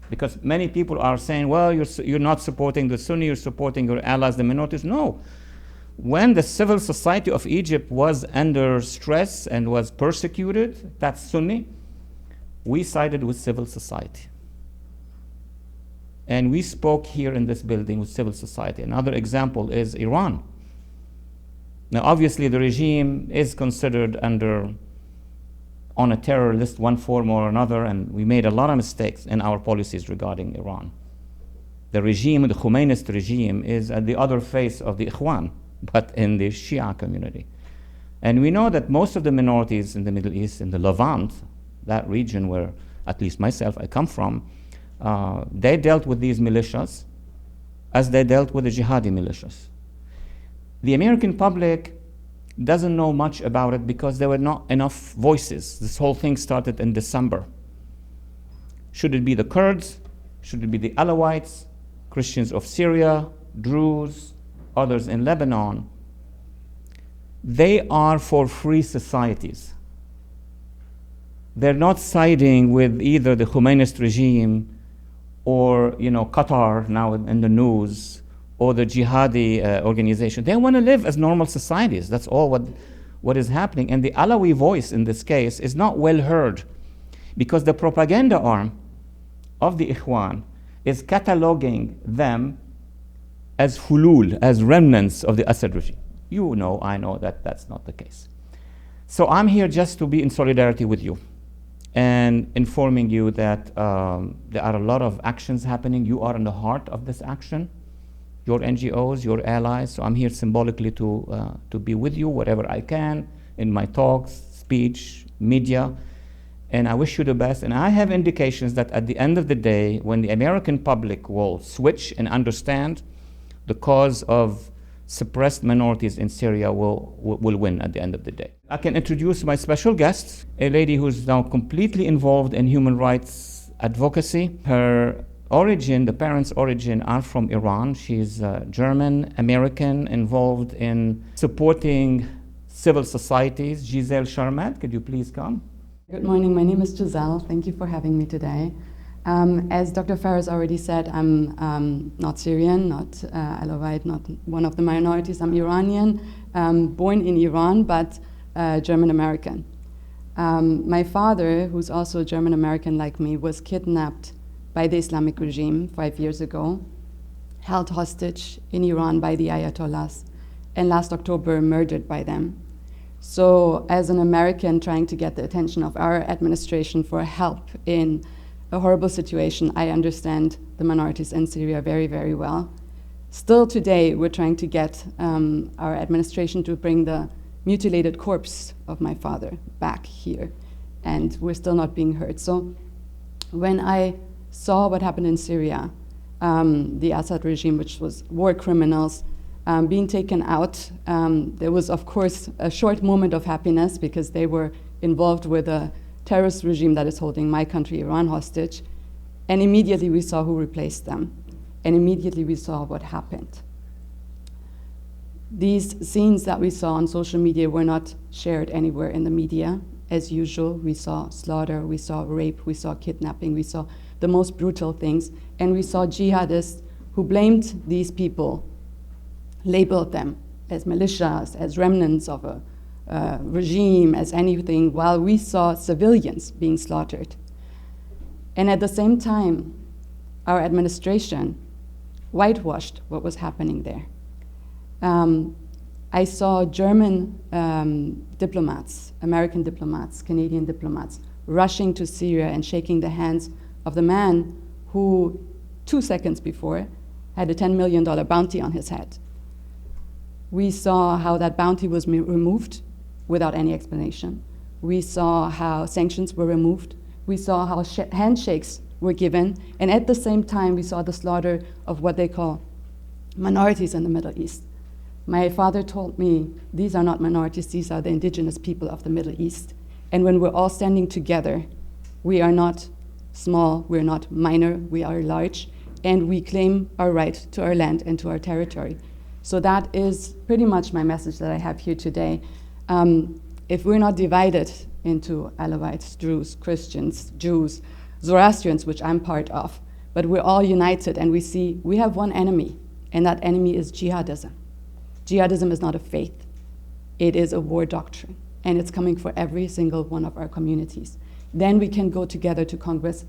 Because many people are saying, well, you're not supporting the Sunni, you're supporting your allies, the minorities. No. When the civil society of Egypt was under stress and was persecuted, that's Sunni, we sided with civil society. And we spoke here in this building with civil society. Another example is Iran. Now, obviously, the regime is considered on a terror list, one form or another, and we made a lot of mistakes in our policies regarding Iran. The regime, the Khomeinist regime, is at the other face of the Ikhwan, but in the Shia community. And we know that most of the minorities in the Middle East, in the Levant, that region where at least myself I come from, they dealt with these militias as they dealt with the jihadi militias. The American public doesn't know much about it because there were not enough voices. This whole thing started in December. Should it be the Kurds? Should it be the Alawites, Christians of Syria, Druze, others in Lebanon? They are for free societies. They're not siding with either the Khomeinist regime or Qatar now in the news, or the jihadi organization. They want to live as normal societies. That's all what is happening. And the Alawi voice in this case is not well heard because the propaganda arm of the Ikhwan is cataloging them as hulul, as remnants of the Assad regime. You know, I know that that's not the case. So I'm here just to be in solidarity with you and informing you that there are a lot of actions happening. You are in the heart of this action. Your NGOs, your allies. So I'm here symbolically to be with you wherever I can, in my talks, speech, media, and I wish you the best. And I have indications that at the end of the day, when the American public will switch and understand, the cause of suppressed minorities in Syria will win at the end of the day. I can introduce my special guest, a lady who's now completely involved in human rights advocacy. Her origin, the parents' origin, are from Iran. She's German-American, involved in supporting civil societies. Giselle Charmat, could you please come? Good morning, my name is Giselle. Thank you for having me today. As Dr. Phares already said, I'm not Syrian, not Alawite, not one of the minorities. I'm Iranian, born in Iran, but German-American. My father, who's also German-American like me, was kidnapped by the Islamic regime 5 years ago, held hostage in Iran by the Ayatollahs, and last October murdered by them. So as an American trying to get the attention of our administration for help in a horrible situation, I understand the minorities in Syria very, very well. Still today, we're trying to get our administration to bring the mutilated corpse of my father back here, and we're still not being heard. So when I saw what happened in Syria, the Assad regime, which was war criminals, being taken out, there was, of course, a short moment of happiness because they were involved with a terrorist regime that is holding my country, Iran, hostage. And immediately we saw who replaced them. And immediately we saw what happened. These scenes that we saw on social media were not shared anywhere in the media. As usual, we saw slaughter, we saw rape, we saw kidnapping, we saw the most brutal things. And we saw jihadists who blamed these people, labeled them as militias, as remnants of a regime, as anything, while we saw civilians being slaughtered. And at the same time, our administration whitewashed what was happening there. I saw German diplomats, American diplomats, Canadian diplomats rushing to Syria and shaking the hands of the man who 2 seconds before had a $10 million bounty on his head. We saw how that bounty was removed without any explanation. We saw how sanctions were removed. We saw how handshakes were given. And at the same time, we saw the slaughter of what they call minorities in the Middle East. My father told me, these are not minorities, these are the indigenous people of the Middle East. And when we're all standing together, we are not small, we're not minor, we are large, and we claim our right to our land and to our territory. So that is pretty much my message that I have here today. If we're not divided into Alawites, Druze, Christians, Jews, Zoroastrians, which I'm part of, but we're all united and we see we have one enemy, and that enemy is jihadism. Jihadism is not a faith, it is a war doctrine, and it's coming for every single one of our communities. Then we can go together to Congress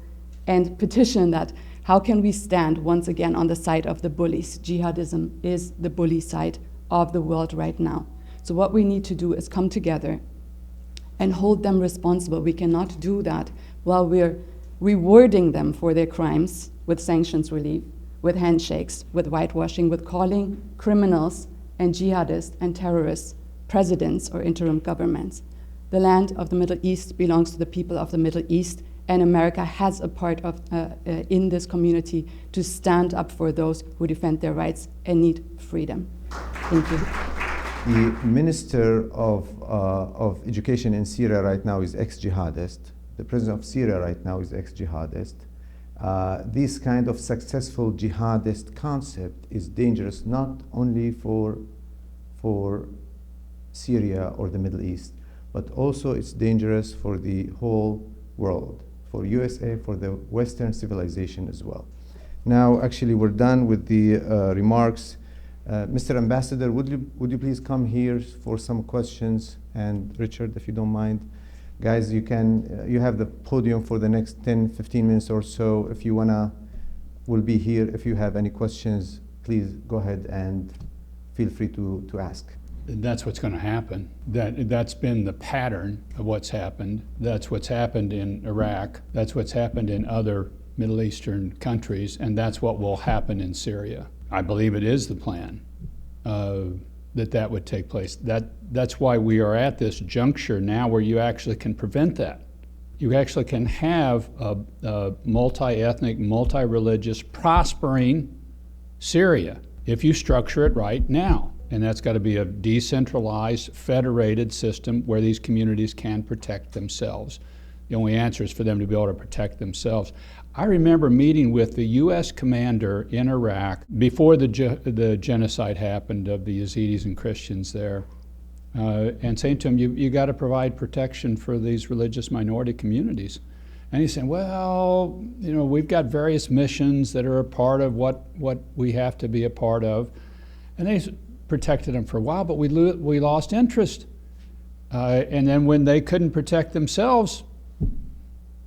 and petition that. How can we stand once again on the side of the bullies? Jihadism is the bully side of the world right now. So what we need to do is come together and hold them responsible. We cannot do that while we're rewarding them for their crimes with sanctions relief, with handshakes, with whitewashing, with calling criminals and jihadists and terrorists presidents or interim governments. The land of the Middle East belongs to the people of the Middle East, and America has a part of in this community to stand up for those who defend their rights and need freedom. Thank you. The Minister of Education in Syria right now is ex-jihadist. The President of Syria right now is ex-jihadist. This kind of successful jihadist concept is dangerous not only for Syria or the Middle East, but also it's dangerous for the whole world, for USA, for the Western civilization as well. Now, actually, we're done with the remarks. Mr. Ambassador, would you please come here for some questions? And Richard, if you don't mind. Guys, you have the podium for the next 10, 15 minutes or so. If you wanna, we'll be here. If you have any questions, please go ahead and feel free to ask. That's what's going to happen. That's been the pattern of what's happened. That's what's happened in Iraq. That's what's happened in other Middle Eastern countries, and that's what will happen in Syria. I believe it is the plan that would take place. That's why we are at this juncture now where you actually can prevent that. You actually can have a multi-ethnic, multi-religious, prospering Syria if you structure it right now. And that's got to be a decentralized, federated system where these communities can protect themselves. The only answer is for them to be able to protect themselves. I remember meeting with the U.S. commander in Iraq before the genocide happened of the Yazidis and Christians there, and saying to him, you got to provide protection for these religious minority communities. And he's saying, well, we've got various missions that are a part of what we have to be a part of. And they protected them for a while, but we lost interest. And then when they couldn't protect themselves,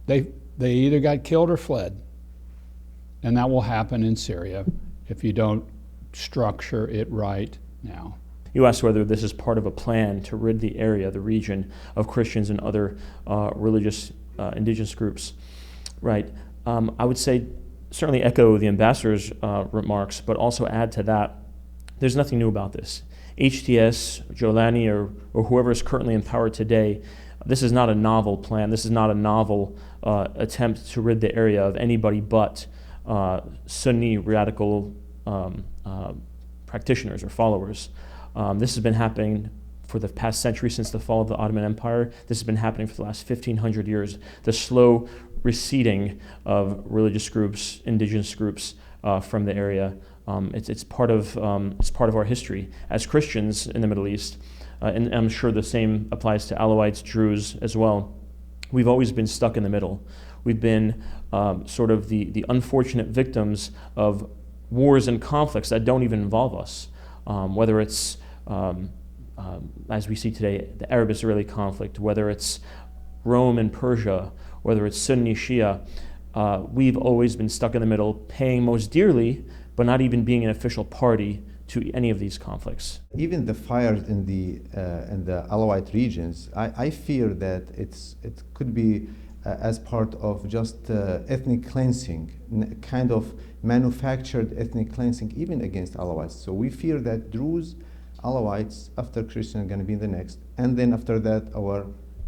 they either got killed or fled. And that will happen in Syria if you don't structure it right now. You asked whether this is part of a plan to rid the area, the region, of Christians and other religious indigenous groups. Right. I would say certainly echo the ambassador's remarks, but also add to that, there's nothing new about this. HTS, Jolani, or whoever is currently in power today, this is not a novel plan. This is not a novel attempt to rid the area of anybody but Sunni radical practitioners or followers. This has been happening for the past century since the fall of the Ottoman Empire. This has been happening for the last 1,500 years. The slow receding of religious groups, indigenous groups from the area. It's part of our history as Christians in the Middle East, and I'm sure the same applies to Alawites, Druze as well. We've always been stuck in the middle. We've been sort of the unfortunate victims of wars and conflicts that don't even involve us, whether it's as we see today, the Arab-Israeli conflict, whether it's Rome and Persia, whether it's Sunni Shia. We've always been stuck in the middle, paying most dearly, but not even being an official party to any of these conflicts. Even the fires in the Alawite regions, I fear that it could be as part of just ethnic cleansing, kind of manufactured ethnic cleansing, even against Alawites. So we fear that Druze, Alawites, after Christian are going to be the next, and then after that our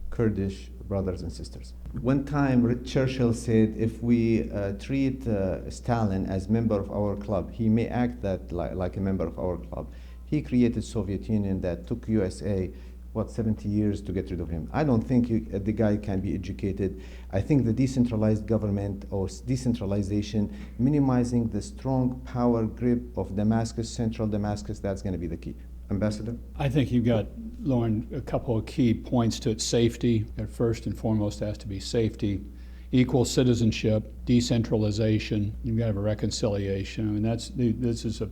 Kurdish brothers and sisters. One time Churchill said, if we treat Stalin as member of our club, he may act that like a member of our club. He created Soviet Union that took USA, 70 years to get rid of him. I don't think the guy can be educated. I think the decentralized government or decentralization, minimizing the strong power grip of Damascus, central Damascus, that's going to be the key. Ambassador? I think you've got, Lauren, a couple of key points to it. Safety, first and foremost, has to be safety. Equal citizenship, decentralization, you've got to have a reconciliation. I mean, this is a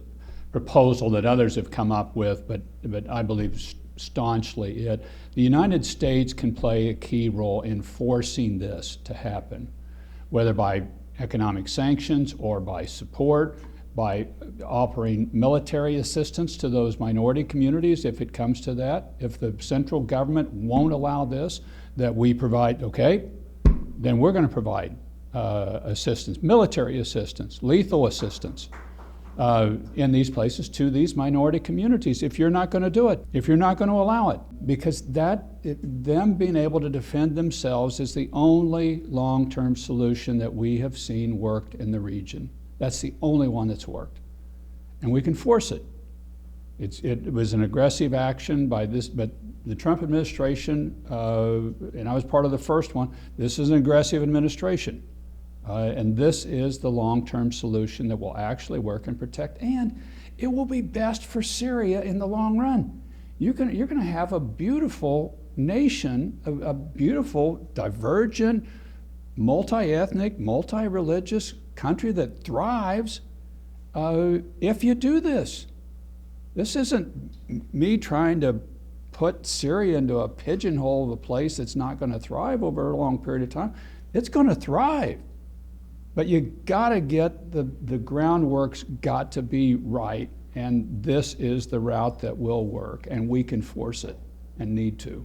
proposal that others have come up with, but I believe staunchly it. The United States can play a key role in forcing this to happen, whether by economic sanctions or by support, by offering military assistance to those minority communities if it comes to that. If the central government won't allow this, that we provide, okay, then we're going to provide assistance, military assistance, lethal assistance in these places to these minority communities if you're not going to do it, if you're not going to allow it. Because them being able to defend themselves is the only long-term solution that we have seen worked in the region. That's the only one that's worked. And we can force it. It was an aggressive action by this, but the Trump administration, and I was part of the first one, this is an aggressive administration. And this is the long-term solution that will actually work and protect, and it will be best for Syria in the long run. You're going to have a beautiful nation, a beautiful, divergent, multi-ethnic, multi-religious country that thrives if you do this. This isn't me trying to put Syria into a pigeonhole of a place that's not going to thrive over a long period of time. It's going to thrive. But you got to get the groundwork's got to be right, and this is the route that will work, and we can force it and need to.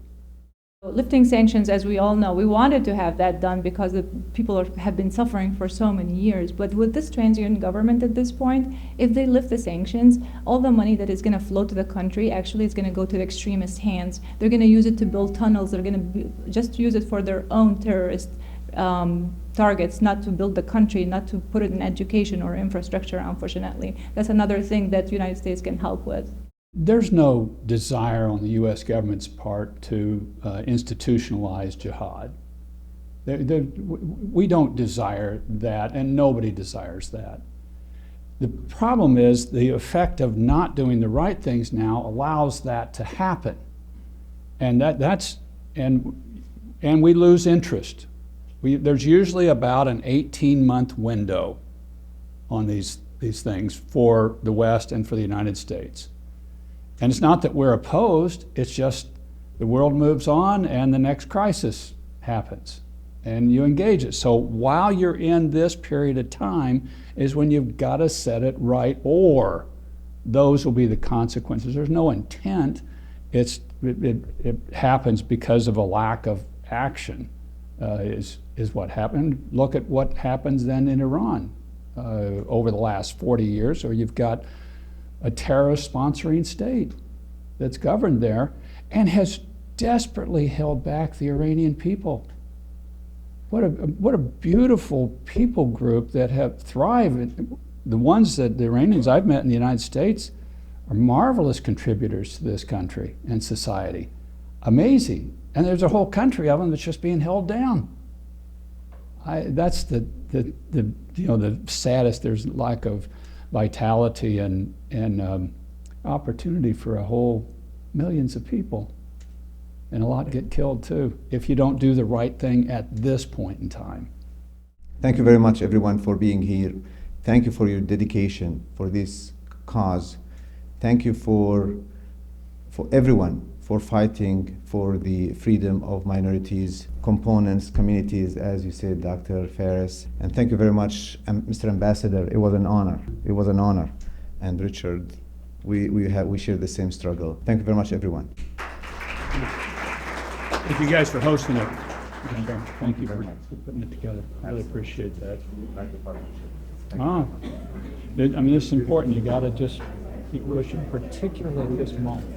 Lifting sanctions, as we all know, we wanted to have that done because the people have been suffering for so many years. But with this transient government at this point, if they lift the sanctions, all the money that is going to flow to the country actually is going to go to the extremist hands. They're going to use it to build tunnels. They're going to just use it for their own terrorist targets, not to build the country, not to put it in education or infrastructure, unfortunately. That's another thing that the United States can help with. There's no desire on the U.S. government's part to institutionalize jihad. We don't desire that, and nobody desires that. The problem is the effect of not doing the right things now allows that to happen. And and we lose interest. There's usually about an 18-month window on these things for the West and for the United States. And it's not that we're opposed, it's just the world moves on and the next crisis happens and you engage it. So while you're in this period of time is when you've got to set it right, or those will be the consequences. There's no intent, it happens because of a lack of action. Is what happened. Look at what happens then in Iran over the last 40 years, or you've got a terrorist sponsoring state that's governed there and has desperately held back the Iranian people. What a beautiful people group that have thrived. The ones that the Iranians I've met in the United States are marvelous contributors to this country and society. Amazing. And there's a whole country of them that's just being held down. That's the saddest. There's lack of vitality and opportunity for a whole millions of people, and a lot get killed too if you don't do the right thing at this point in time. Thank you very much, everyone, for being here. Thank you for your dedication for this cause. Thank you for everyone for fighting for the freedom of minorities, components, communities, as you said, Dr. Phares. And thank you very much, Mr. Ambassador. It was an honor. It was an honor. And Richard, we share the same struggle. Thank you very much, everyone. Thank you guys for hosting it. Thank you for putting it together. I really appreciate that. I mean, this is important. You got to just keep pushing, particularly at this moment.